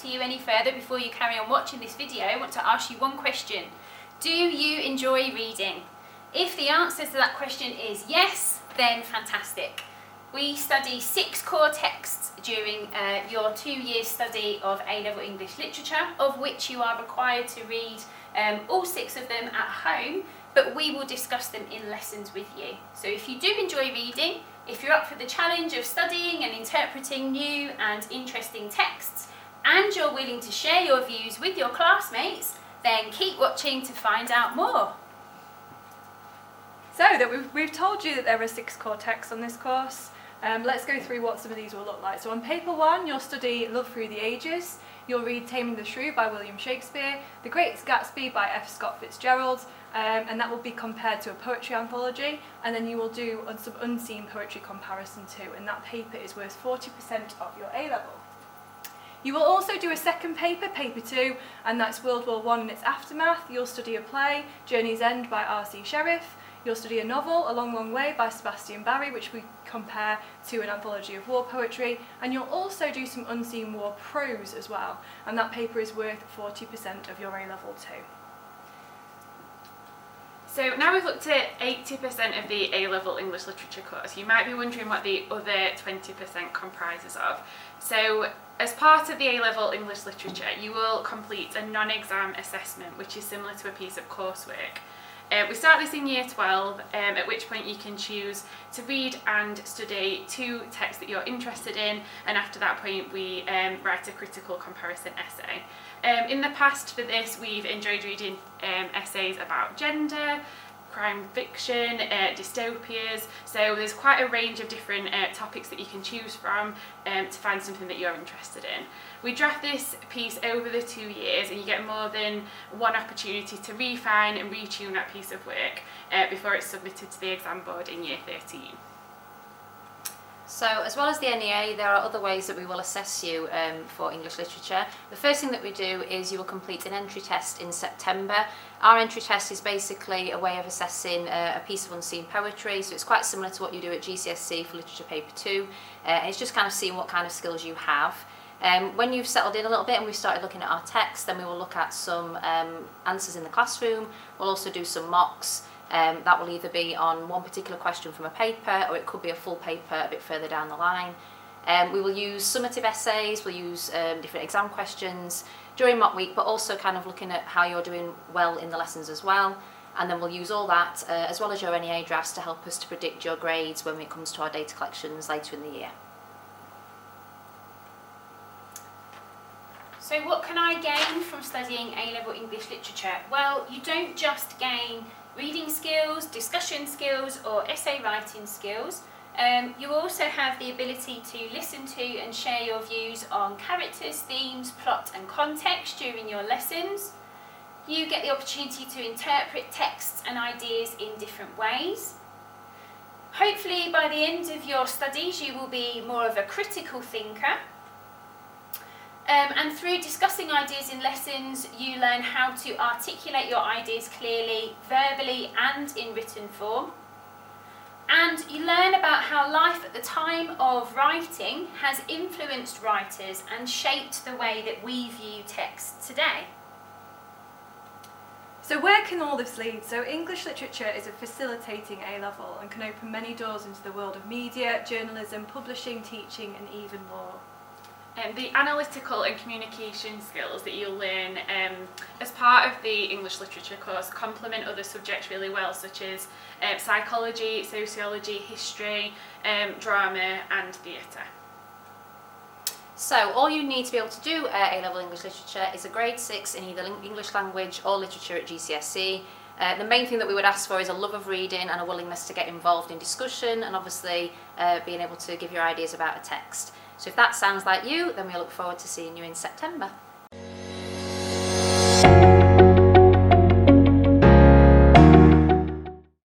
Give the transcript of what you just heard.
to you any further before you carry on watching this video, I want to ask you one question. Do you enjoy reading? If the answer to that question is yes, then fantastic. We study 6 core texts during your 2-year study of A-level English literature, of which you are required to read all 6 of them at home, but we will discuss them in lessons with you. So if you do enjoy reading, if you're up for the challenge of studying and interpreting new and interesting texts, and you're willing to share your views with your classmates, then keep watching to find out more. So we've told you that there are 6 core texts on this course. Let's go through what some of these will look like. So on paper 1, you'll study Love Through the Ages. You'll read Taming the Shrew by William Shakespeare, The Great Gatsby by F. Scott Fitzgerald, and that will be compared to a poetry anthology, and then you will do some unseen poetry comparison too, and that paper is worth 40% of your A-level. You will also do a second paper, paper 2, and that's World War I and its aftermath. You'll study a play, Journey's End by R.C. Sheriff. You'll study a novel, A Long, Long Way by Sebastian Barry, which we compare to an anthology of war poetry, and you'll also do some unseen war prose as well, and that paper is worth 40% of your A-level too. So now we've looked at 80% of the A-level English literature course, you might be wondering what the other 20% comprises of. So as part of the A-level English literature, you will complete a non-exam assessment, which is similar to a piece of coursework. We start this in year 12, at which point you can choose to read and study 2 texts that you're interested in, and after that point we write a critical comparison essay. In the past for this we've enjoyed reading essays about gender, crime fiction, dystopias, so there's quite a range of different topics that you can choose from to find something that you're interested in. We draft this piece over the 2 years, and you get more than one opportunity to refine and retune that piece of work before it's submitted to the exam board in year 13. So as well as the NEA, there are other ways that we will assess you for English literature. The first thing that we do is you will complete an entry test in September. Our entry test is basically a way of assessing a piece of unseen poetry, so it's quite similar to what you do at GCSE for literature paper 2. It's just kind of seeing what kind of skills you have. When you've settled in a little bit and we've started looking at our text, then we will look at some answers in the classroom. We'll also do some mocks. That will either be on one particular question from a paper, or it could be a full paper a bit further down the line. We will use summative essays, we'll use different exam questions during mock week, but also kind of looking at how you're doing well in the lessons as well. And then we'll use all that, as well as your NEA drafts, to help us to predict your grades when it comes to our data collections later in the year. So what can I gain from studying A-level English literature? Well, you don't just gain reading skills, discussion skills, or essay writing skills. You also have the ability to listen to and share your views on characters, themes, plot and context during your lessons. You get the opportunity to interpret texts and ideas in different ways. Hopefully by the end of your studies you will be more of a critical thinker. And through discussing ideas in lessons, you learn how to articulate your ideas clearly, verbally and in written form. And you learn about how life at the time of writing has influenced writers and shaped the way that we view text today. So where can all this lead? So English literature is a facilitating A-level and can open many doors into the world of media, journalism, publishing, teaching and even law. The analytical and communication skills that you'll learn as part of the English literature course complement other subjects really well, such as psychology, sociology, history, drama and theatre. So all you need to be able to do A-level English literature is a grade 6 in either English language or literature at GCSE. The main thing that we would ask for is a love of reading and a willingness to get involved in discussion, and obviously being able to give your ideas about a text. So if that sounds like you, then we look forward to seeing you in September.